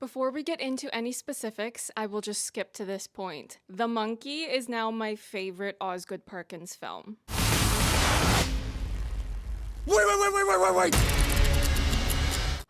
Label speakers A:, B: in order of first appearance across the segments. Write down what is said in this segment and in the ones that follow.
A: Before we get into any specifics, I will just skip to this point. The Monkey is now my favorite Osgood Perkins film.
B: Wait!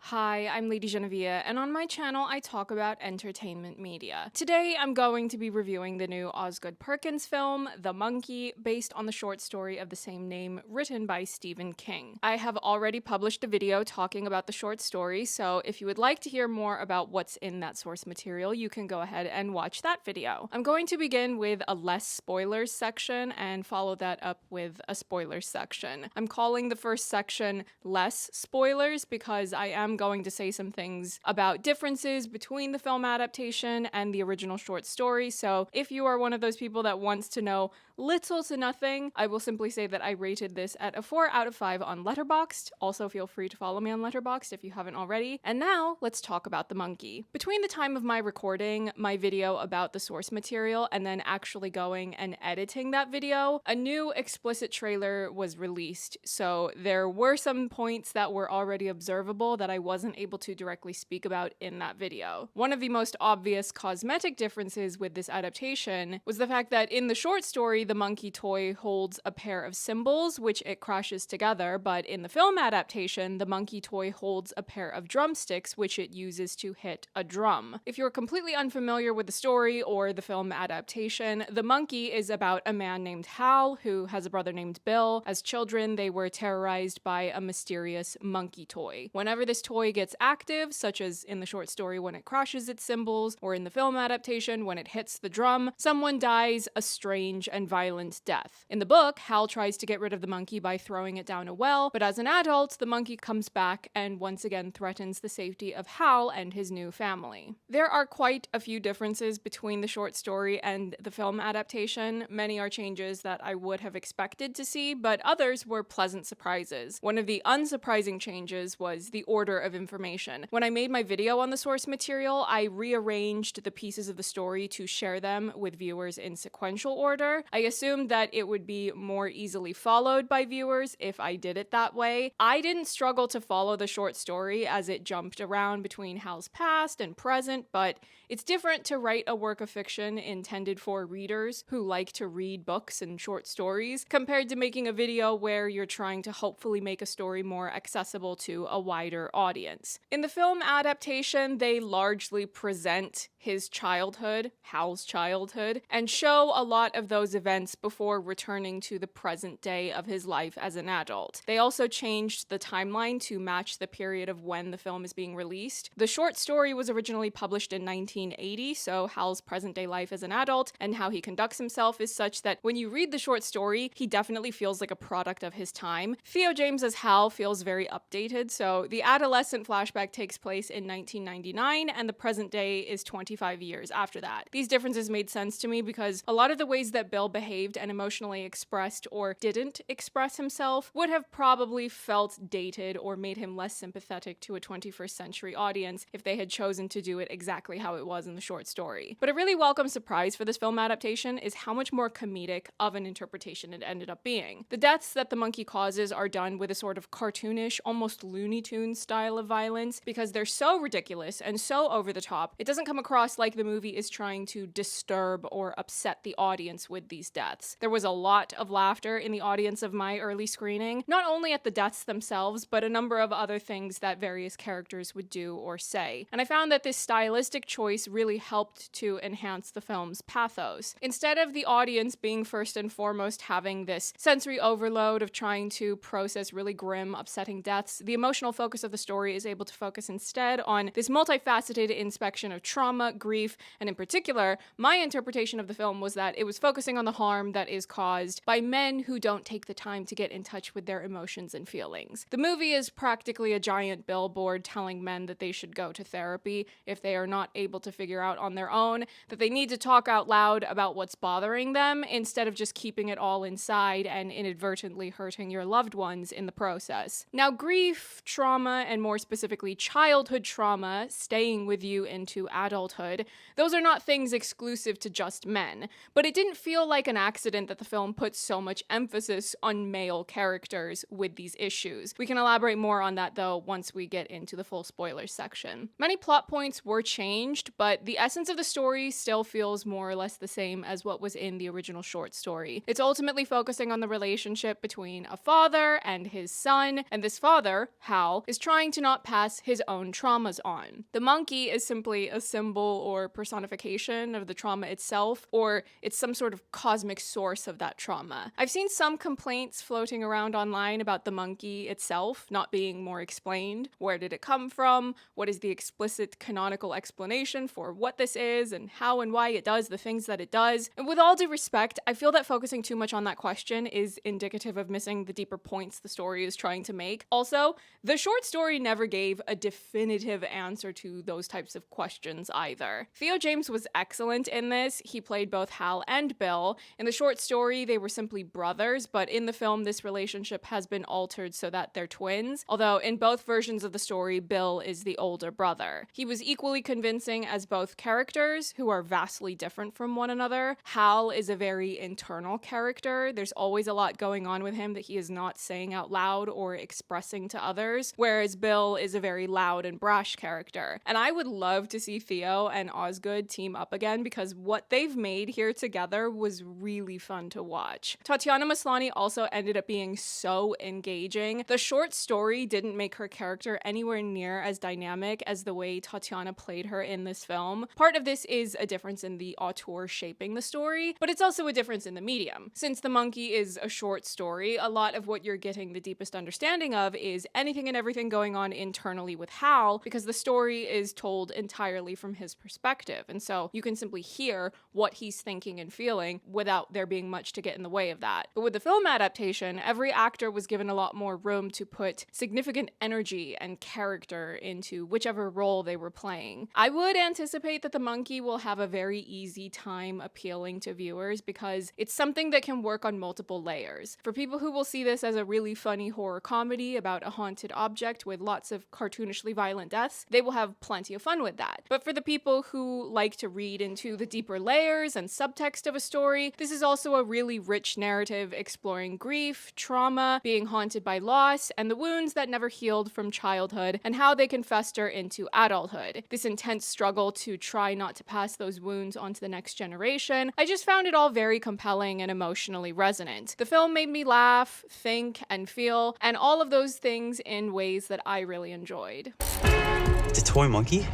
A: Hi, I'm LadyJenevia, and on my channel I talk about entertainment media. Today I'm going to be reviewing the new Osgood Perkins film, The Monkey, based on the short story of the same name written by Stephen King. I have already published a video talking about the short story, so if you would like to hear more about what's in that source material, you can go ahead and watch that video. I'm going to begin with a less spoilers section and follow that up with a spoilers section. I'm calling the first section less spoilers because I am going to say some things about differences between the film adaptation and the original short story, so if you are one of those people that wants to know little to nothing, I will simply say that I rated this at a 4 out of 5 on Letterboxd. Also, feel free to follow me on Letterboxd if you haven't already. And now, let's talk about The Monkey. Between the time of my recording my video about the source material and then actually going and editing that video, a new explicit trailer was released, so there were some points that were already observable that I wasn't able to directly speak about in that video. One of the most obvious cosmetic differences with this adaptation was the fact that in the short story, the monkey toy holds a pair of cymbals, which it crashes together, but in the film adaptation, the monkey toy holds a pair of drumsticks, which it uses to hit a drum. If you're completely unfamiliar with the story or the film adaptation, The Monkey is about a man named Hal who has a brother named Bill. As children, they were terrorized by a mysterious monkey toy. Whenever this toy gets active, such as in the short story when it crashes its cymbals, or in the film adaptation when it hits the drum, someone dies a strange and violent death. In the book, Hal tries to get rid of the monkey by throwing it down a well, but as an adult, the monkey comes back and once again threatens the safety of Hal and his new family. There are quite a few differences between the short story and the film adaptation. Many are changes that I would have expected to see, but others were pleasant surprises. One of the unsurprising changes was the order of information. When I made my video on the source material, I rearranged the pieces of the story to share them with viewers in sequential order. I assumed that it would be more easily followed by viewers if I did it that way. I didn't struggle to follow the short story as it jumped around between Hal's past and present, but it's different to write a work of fiction intended for readers who like to read books and short stories compared to making a video where you're trying to hopefully make a story more accessible to a wider audience. In the film adaptation, they largely present his childhood, Hal's childhood, and show a lot of those events before returning to the present day of his life as an adult. They also changed the timeline to match the period of when the film is being released. The short story was originally published in 1980, so Hal's present day life as an adult and how he conducts himself is such that when you read the short story, he definitely feels like a product of his time. Theo James as Hal feels very updated, so the adolescent flashback takes place in 1999 and the present day is 25 years after that. These differences made sense to me because a lot of the ways that Bill behaved and emotionally expressed or didn't express himself would have probably felt dated or made him less sympathetic to a 21st century audience if they had chosen to do it exactly how it was in the short story. But a really welcome surprise for this film adaptation is how much more comedic of an interpretation it ended up being. The deaths that the monkey causes are done with a sort of cartoonish, almost Looney Tunes style of violence because they're so ridiculous and so over the top, it doesn't come across like the movie is trying to disturb or upset the audience with these deaths. There was a lot of laughter in the audience of my early screening, not only at the deaths themselves, but a number of other things that various characters would do or say. And I found that this stylistic choice really helped to enhance the film's pathos. Instead of the audience being first and foremost having this sensory overload of trying to process really grim, upsetting deaths, the emotional focus of the story is able to focus instead on this multifaceted inspection of trauma, grief, and in particular, my interpretation of the film was that it was focusing on the harm that is caused by men who don't take the time to get in touch with their emotions and feelings. The movie is practically a giant billboard telling men that they should go to therapy if they are not able to figure out on their own, that they need to talk out loud about what's bothering them instead of just keeping it all inside and inadvertently hurting your loved ones in the process. Now, grief, trauma, and more specifically childhood trauma staying with you into adulthood childhood, those are not things exclusive to just men, but it didn't feel like an accident that the film put so much emphasis on male characters with these issues. We can elaborate more on that though once we get into the full spoilers section. Many plot points were changed, but the essence of the story still feels more or less the same as what was in the original short story. It's ultimately focusing on the relationship between a father and his son, and this father, Hal, is trying to not pass his own traumas on. The monkey is simply a symbol or personification of the trauma itself, or it's some sort of cosmic source of that trauma. I've seen some complaints floating around online about the monkey itself not being more explained. Where did it come from? What is the explicit canonical explanation for what this is and how and why it does the things that it does? And with all due respect, I feel that focusing too much on that question is indicative of missing the deeper points the story is trying to make. Also, the short story never gave a definitive answer to those types of questions either. Theo James was excellent in this. He played both Hal and Bill. In the short story, they were simply brothers, but in the film, this relationship has been altered so that they're twins, although in both versions of the story, Bill is the older brother. He was equally convincing as both characters, who are vastly different from one another. Hal is a very internal character. There's always a lot going on with him that he is not saying out loud or expressing to others, whereas Bill is a very loud and brash character. And I would love to see Theo and Osgood team up again because what they've made here together was really fun to watch. Tatiana Maslany also ended up being so engaging. The short story didn't make her character anywhere near as dynamic as the way Tatiana played her in this film. Part of this is a difference in the auteur shaping the story, but it's also a difference in the medium. Since The Monkey is a short story, a lot of what you're getting the deepest understanding of is anything and everything going on internally with Hal, because the story is told entirely from his perspective, and so you can simply hear what he's thinking and feeling without there being much to get in the way of that. But with the film adaptation, every actor was given a lot more room to put significant energy and character into whichever role they were playing. I would anticipate that The Monkey will have a very easy time appealing to viewers because it's something that can work on multiple layers. For people who will see this as a really funny horror comedy about a haunted object with lots of cartoonishly violent deaths, they will have plenty of fun with that. But for the people who like to read into the deeper layers and subtext of a story, this is also a really rich narrative exploring grief, trauma, being haunted by loss, and the wounds that never healed from childhood and how they can fester into adulthood. This intense struggle to try not to pass those wounds on to the next generation. I just found it all very compelling and emotionally resonant. The film made me laugh, think, and feel, and all of those things in ways that I really enjoyed.
C: It's a toy monkey?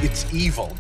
B: It's evil.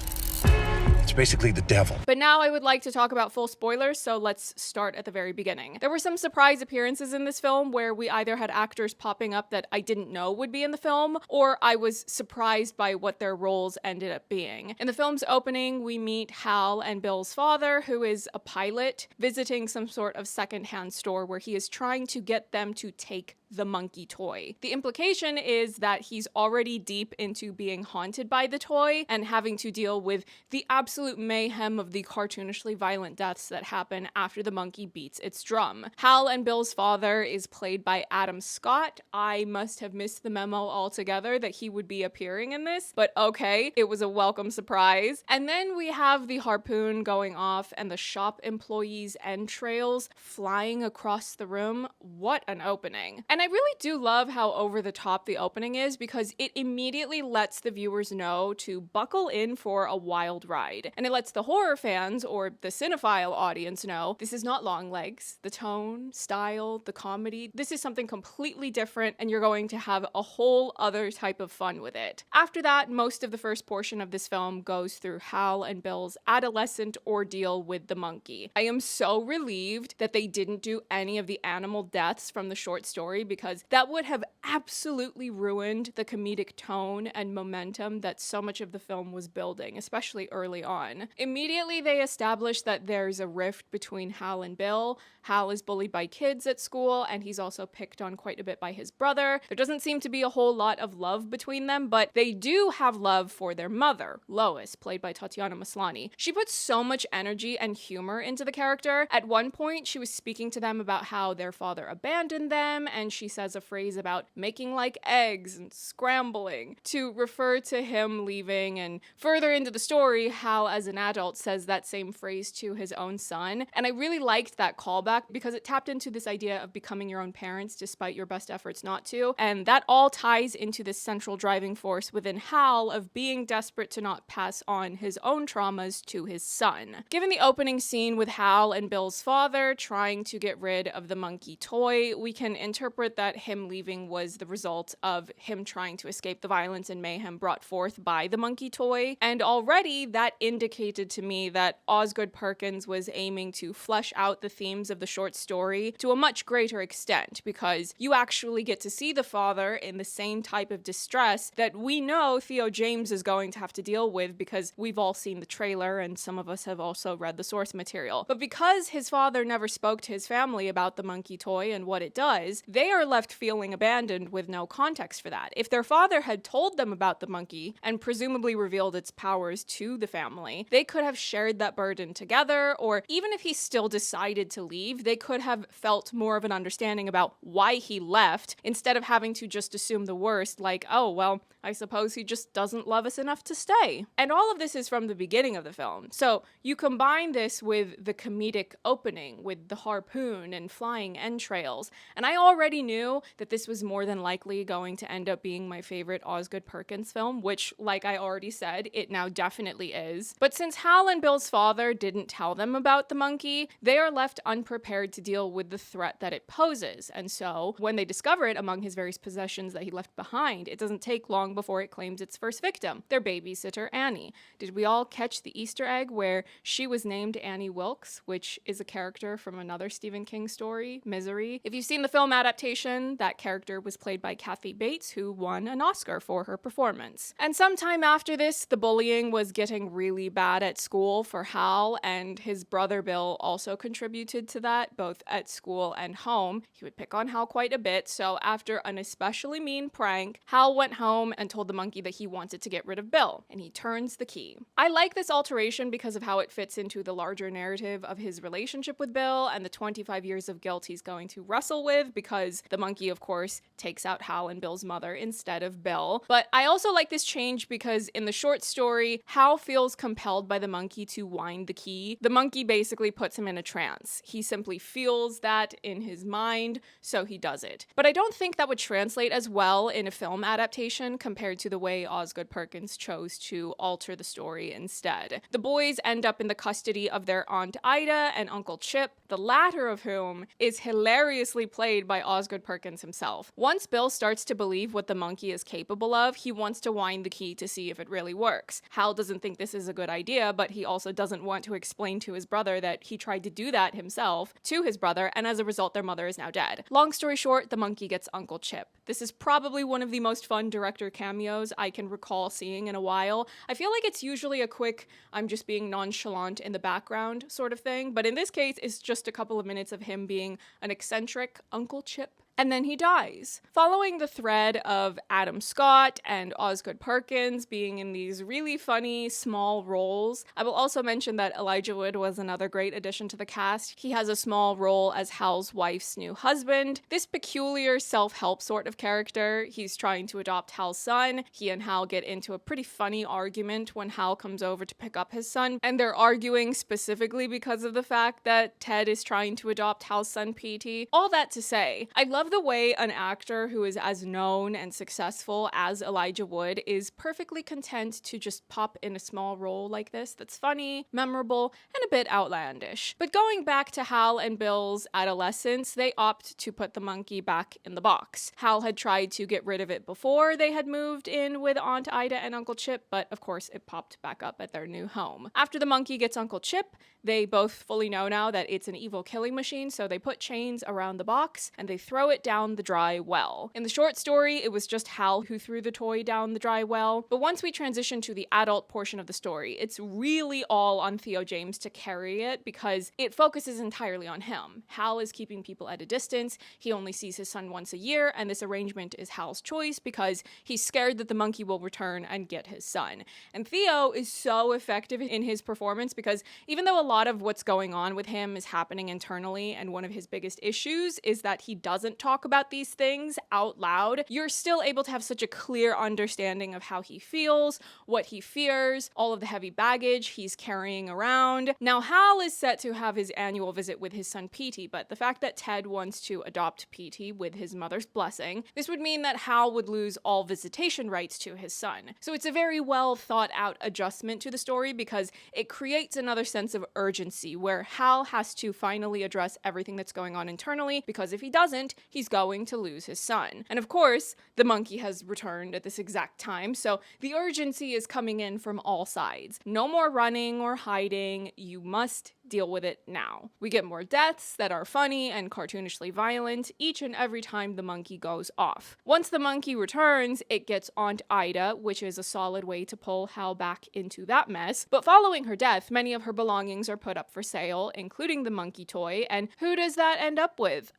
B: It's basically the devil.
A: But now I would like to talk about full spoilers, so let's start at the very beginning. There were some surprise appearances in this film where we either had actors popping up that I didn't know would be in the film, or I was surprised by what their roles ended up being. In the film's opening, we meet Hal and Bill's father, who is a pilot, visiting some sort of secondhand store where he is trying to get them to take the monkey toy. The implication is that he's already deep into being haunted by the toy and having to deal with the absolute mayhem of the cartoonishly violent deaths that happen after the monkey beats its drum. Hal and Bill's father is played by Adam Scott. I must have missed the memo altogether that he would be appearing in this, but okay, it was a welcome surprise. And then we have the harpoon going off and the shop employees' entrails flying across the room. What an opening. And I really do love how over the top the opening is because it immediately lets the viewers know to buckle in for a wild ride. And it lets the horror fans or the cinephile audience know this is not Longlegs. The tone, style, the comedy, this is something completely different and you're going to have a whole other type of fun with it. After that, most of the first portion of this film goes through Hal and Bill's adolescent ordeal with the monkey. I am so relieved that they didn't do any of the animal deaths from the short story because that would have absolutely ruined the comedic tone and momentum that so much of the film was building, especially early on. son. Immediately, they establish that there's a rift between Hal and Bill. Hal is bullied by kids at school, and he's also picked on quite a bit by his brother. There doesn't seem to be a whole lot of love between them, but they do have love for their mother, Lois, played by Tatiana Maslany. She puts so much energy and humor into the character. At one point, she was speaking to them about how their father abandoned them, and she says a phrase about making like eggs and scrambling to refer to him leaving. And further into the story, Hal, as an adult, says that same phrase to his own son. And I really liked that callback because it tapped into this idea of becoming your own parents despite your best efforts not to. And that all ties into this central driving force within Hal of being desperate to not pass on his own traumas to his son. Given the opening scene with Hal and Bill's father trying to get rid of the monkey toy, we can interpret that him leaving was the result of him trying to escape the violence and mayhem brought forth by the monkey toy. And already that indicated to me that Osgood Perkins was aiming to flesh out the themes of the short story to a much greater extent, because you actually get to see the father in the same type of distress that we know Theo James is going to have to deal with, because we've all seen the trailer and some of us have also read the source material. But because his father never spoke to his family about the monkey toy and what it does, they are left feeling abandoned with no context for that. If their father had told them about the monkey and presumably revealed its powers to the family, they could have shared that burden together, or even if he still decided to leave, they could have felt more of an understanding about why he left instead of having to just assume the worst, like, oh, well, I suppose he just doesn't love us enough to stay. And all of this is from the beginning of the film. So you combine this with the comedic opening with the harpoon and flying entrails, and I already knew that this was more than likely going to end up being my favorite Osgood Perkins film, which, like I already said, it now definitely is. But since Hal and Bill's father didn't tell them about the monkey, they are left unprepared to deal with the threat that it poses. And so when they discover it among his various possessions that he left behind, it doesn't take long before it claims its first victim, their babysitter, Annie. Did we all catch the Easter egg where she was named Annie Wilkes, which is a character from another Stephen King story, Misery? If you've seen the film adaptation, that character was played by Kathy Bates, who won an Oscar for her performance. And sometime after this, the bullying was getting really bad at school for Hal, and his brother Bill also contributed to that, both at school and home. He would pick on Hal quite a bit, so after an especially mean prank, Hal went home and told the monkey that he wanted to get rid of Bill, and he turns the key. I like this alteration because of how it fits into the larger narrative of his relationship with Bill and the 25 years of guilt he's going to wrestle with, because the monkey, of course, takes out Hal and Bill's mother instead of Bill. But I also like this change because in the short story, Hal feels compelled by the monkey to wind the key. The monkey basically puts him in a trance. He simply feels that in his mind, so he does it. But I don't think that would translate as well in a film adaptation compared to the way Osgood Perkins chose to alter the story instead. The boys end up in the custody of their Aunt Ida and Uncle Chip, the latter of whom is hilariously played by Osgood Perkins himself. Once Bill starts to believe what the monkey is capable of, he wants to wind the key to see if it really works. Hal doesn't think this is a good idea, but he also doesn't want to explain to his brother that he tried to do that himself to his brother, and as a result, their mother is now dead. Long story short, the monkey gets Uncle Chip. This is probably one of the most fun director cameos I can recall seeing in a while. I feel like it's usually a quick, I'm just being nonchalant in the background sort of thing, but in this case, it's just a couple of minutes of him being an eccentric Uncle Chip. And then he dies. Following the thread of Adam Scott and Osgood Perkins being in these really funny small roles, I will also mention that Elijah Wood was another great addition to the cast. He has a small role as Hal's wife's new husband. This peculiar self-help sort of character. He's trying to adopt Hal's son. He and Hal get into a pretty funny argument when Hal comes over to pick up his son, and they're arguing specifically because of the fact that Ted is trying to adopt Hal's son, Petey. All that to say, I love the way an actor who is as known and successful as Elijah Wood is perfectly content to just pop in a small role like this that's funny, memorable, and a bit outlandish. But going back to Hal and Bill's adolescence, they opt to put the monkey back in the box. Hal had tried to get rid of it before they had moved in with Aunt Ida and Uncle Chip, but of course it popped back up at their new home. After the monkey gets Uncle Chip, they both fully know now that it's an evil killing machine, so they put chains around the box and they throw it it down the dry well. In the short story, it was just Hal who threw the toy down the dry well, but once we transition to the adult portion of the story, it's really all on Theo James to carry it because it focuses entirely on him. Hal is keeping people at a distance, he only sees his son once a year, and this arrangement is Hal's choice because he's scared that the monkey will return and get his son. And Theo is so effective in his performance because even though a lot of what's going on with him is happening internally, and one of his biggest issues is that he doesn't talk about these things out loud, you're still able to have such a clear understanding of how he feels, what he fears, all of the heavy baggage he's carrying around. Now, Hal is set to have his annual visit with his son Petey, but the fact that Ted wants to adopt Petey with his mother's blessing, this would mean that Hal would lose all visitation rights to his son. So it's a very well thought out adjustment to the story because it creates another sense of urgency where Hal has to finally address everything that's going on internally, because if he doesn't, he's going to lose his son. And of course, the monkey has returned at this exact time, so the urgency is coming in from all sides. No more running or hiding, you must deal with it now. We get more deaths that are funny and cartoonishly violent each and every time the monkey goes off. Once the monkey returns, it gets Aunt Ida, which is a solid way to pull Hal back into that mess. But following her death, many of her belongings are put up for sale, including the monkey toy, and who does that end up with?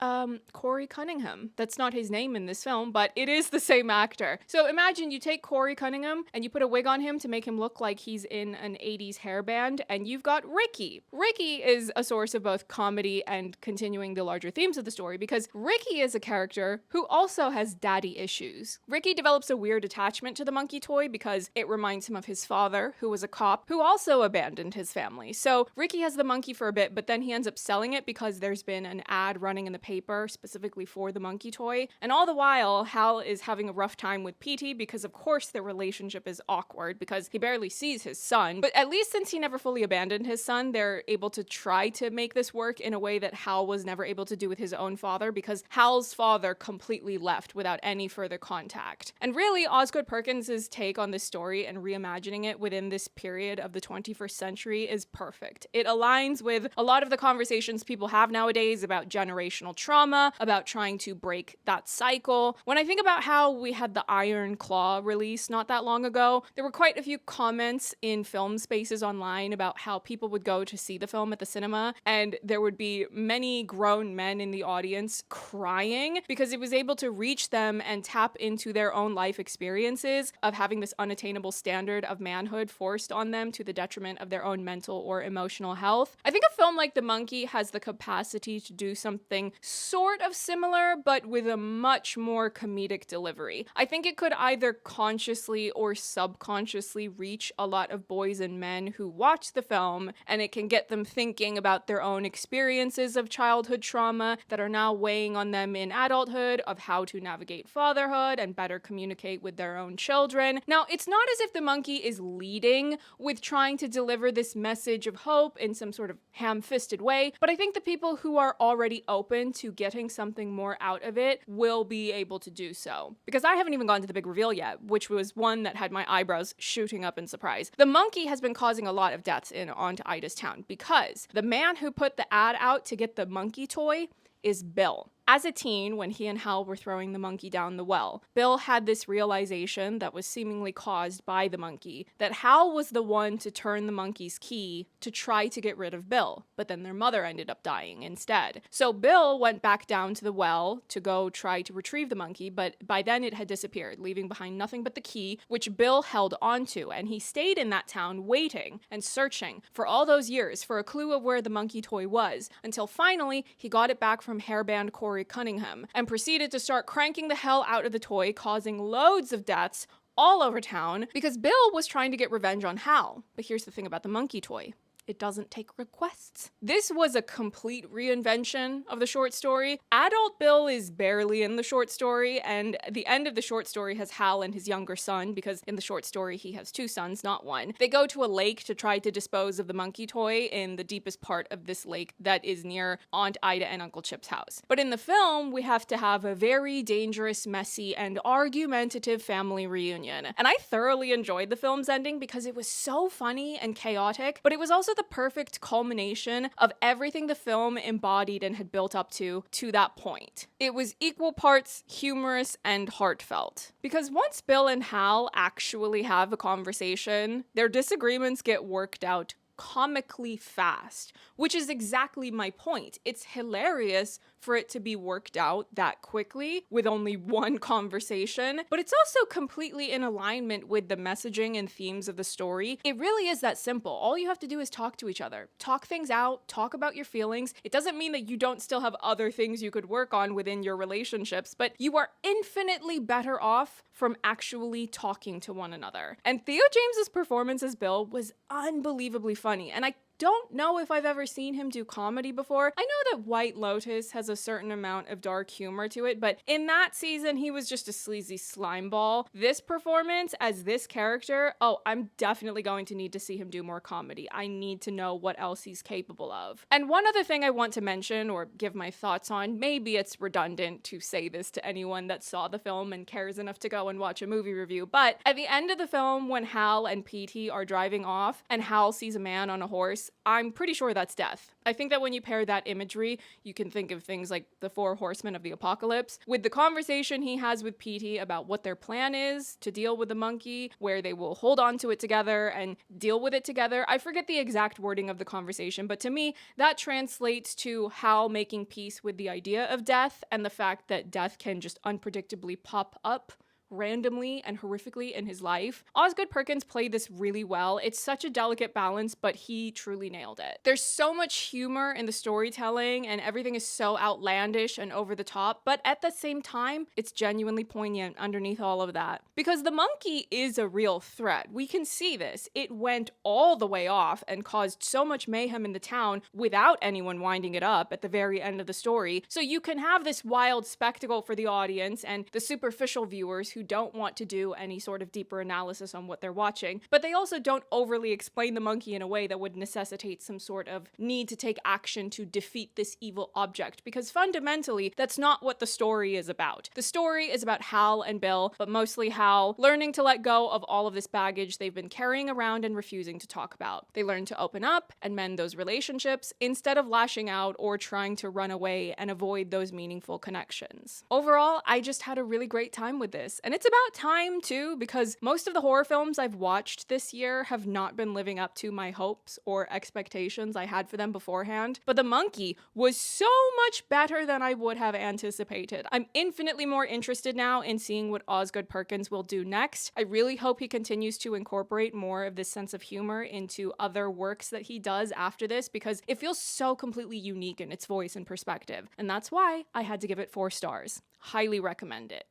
A: Corey Cunningham. That's not his name in this film, but it is the same actor. So imagine you take Corey Cunningham and you put a wig on him to make him look like he's in an 80s hairband, and you've got Ricky. Ricky is a source of both comedy and continuing the larger themes of the story because Ricky is a character who also has daddy issues. Ricky develops a weird attachment to the monkey toy because it reminds him of his father, who was a cop, who also abandoned his family. So Ricky has the monkey for a bit, but then he ends up selling it because there's been an ad running in the paper specifically for the monkey toy. And all the while, Hal is having a rough time with Petey because of course their relationship is awkward because he barely sees his son. But at least since he never fully abandoned his son, they're able to try to make this work in a way that Hal was never able to do with his own father because Hal's father completely left without any further contact. And really, Osgood Perkins' take on this story and reimagining it within this period of the 21st century is perfect. It aligns with a lot of the conversations people have nowadays about generational trauma, about trying to break that cycle. When I think about how we had the Iron Claw release not that long ago, there were quite a few comments in film spaces online about how people would go to see the film at the cinema and there would be many grown men in the audience crying because it was able to reach them and tap into their own life experiences of having this unattainable standard of manhood forced on them to the detriment of their own mental or emotional health. I think a film like The Monkey has the capacity to do something sort of similar, but with a much more comedic delivery. I think it could either consciously or subconsciously reach a lot of boys and men who watch the film, and it can get them thinking about their own experiences of childhood trauma that are now weighing on them in adulthood, of how to navigate fatherhood and better communicate with their own children. Now, it's not as if The Monkey is leading with trying to deliver this message of hope in some sort of ham-fisted way, but I think the people who are already open to getting something more out of it will be able to do so. Because I haven't even gone to the big reveal yet, which was one that had my eyebrows shooting up in surprise. The monkey has been causing a lot of deaths in Aunt Ida's town because the man who put the ad out to get the monkey toy is Bill. As a teen, when he and Hal were throwing the monkey down the well, Bill had this realization that was seemingly caused by the monkey, that Hal was the one to turn the monkey's key to try to get rid of Bill, but then their mother ended up dying instead. So Bill went back down to the well to go try to retrieve the monkey, but by then it had disappeared, leaving behind nothing but the key, which Bill held onto, and he stayed in that town waiting and searching for all those years for a clue of where the monkey toy was, until finally he got it back from hairband Corey Cunningham and proceeded to start cranking the hell out of the toy, causing loads of deaths all over town because Bill was trying to get revenge on Hal. But here's the thing about the monkey toy. It doesn't take requests. This was a complete reinvention of the short story. Adult Bill is barely in the short story, and the end of the short story has Hal and his younger son, because in the short story he has two sons, not one. They go to a lake to try to dispose of the monkey toy in the deepest part of this lake that is near Aunt Ida and Uncle Chip's house. But in the film, we have to have a very dangerous, messy, and argumentative family reunion. And I thoroughly enjoyed the film's ending because it was so funny and chaotic, but it was also the perfect culmination of everything the film embodied and had built up to that point. It was equal parts humorous and heartfelt. Because once Bill and Hal actually have a conversation, their disagreements get worked out comically fast, which is exactly my point. It's hilarious for it to be worked out that quickly with only one conversation, but it's also completely in alignment with the messaging and themes of the story. It really is that simple. All you have to do is talk to each other, talk things out, talk about your feelings. It doesn't mean that you don't still have other things you could work on within your relationships, but you are infinitely better off from actually talking to one another. And Theo James's performance as Bill was unbelievably funny, and I don't know if I've ever seen him do comedy before. I know that White Lotus has a certain amount of dark humor to it, but in that season, he was just a sleazy slime ball. This performance as this character, oh, I'm definitely going to need to see him do more comedy. I need to know what else he's capable of. And one other thing I want to mention or give my thoughts on, maybe it's redundant to say this to anyone that saw the film and cares enough to go and watch a movie review, but at the end of the film, when Hal and PT are driving off and Hal sees a man on a horse, I'm pretty sure that's death. I think that when you pair that imagery, you can think of things like the 4 horsemen of the apocalypse. With the conversation he has with PT about what their plan is to deal with the monkey, where they will hold on to it together and deal with it together. I forget the exact wording of the conversation, but to me, that translates to Hal making peace with the idea of death and the fact that death can just unpredictably pop up randomly and horrifically in his life. Osgood Perkins played this really well. It's such a delicate balance, but he truly nailed it. There's so much humor in the storytelling and everything is so outlandish and over the top, but at the same time, it's genuinely poignant underneath all of that. Because the monkey is a real threat. We can see this. It went all the way off and caused so much mayhem in the town without anyone winding it up at the very end of the story. So you can have this wild spectacle for the audience and the superficial viewers who don't want to do any sort of deeper analysis on what they're watching, but they also don't overly explain the monkey in a way that would necessitate some sort of need to take action to defeat this evil object, because fundamentally, that's not what the story is about. The story is about Hal and Bill, but mostly Hal learning to let go of all of this baggage they've been carrying around and refusing to talk about. They learn to open up and mend those relationships instead of lashing out or trying to run away and avoid those meaningful connections. Overall, I just had a really great time with this. And it's about time too, because most of the horror films I've watched this year have not been living up to my hopes or expectations I had for them beforehand. But The Monkey was so much better than I would have anticipated. I'm infinitely more interested now in seeing what Osgood Perkins will do next. I really hope he continues to incorporate more of this sense of humor into other works that he does after this, because it feels so completely unique in its voice and perspective. And that's why I had to give it 4 stars. Highly recommend it.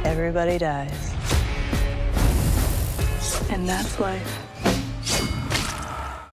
D: Everybody dies. And that's life.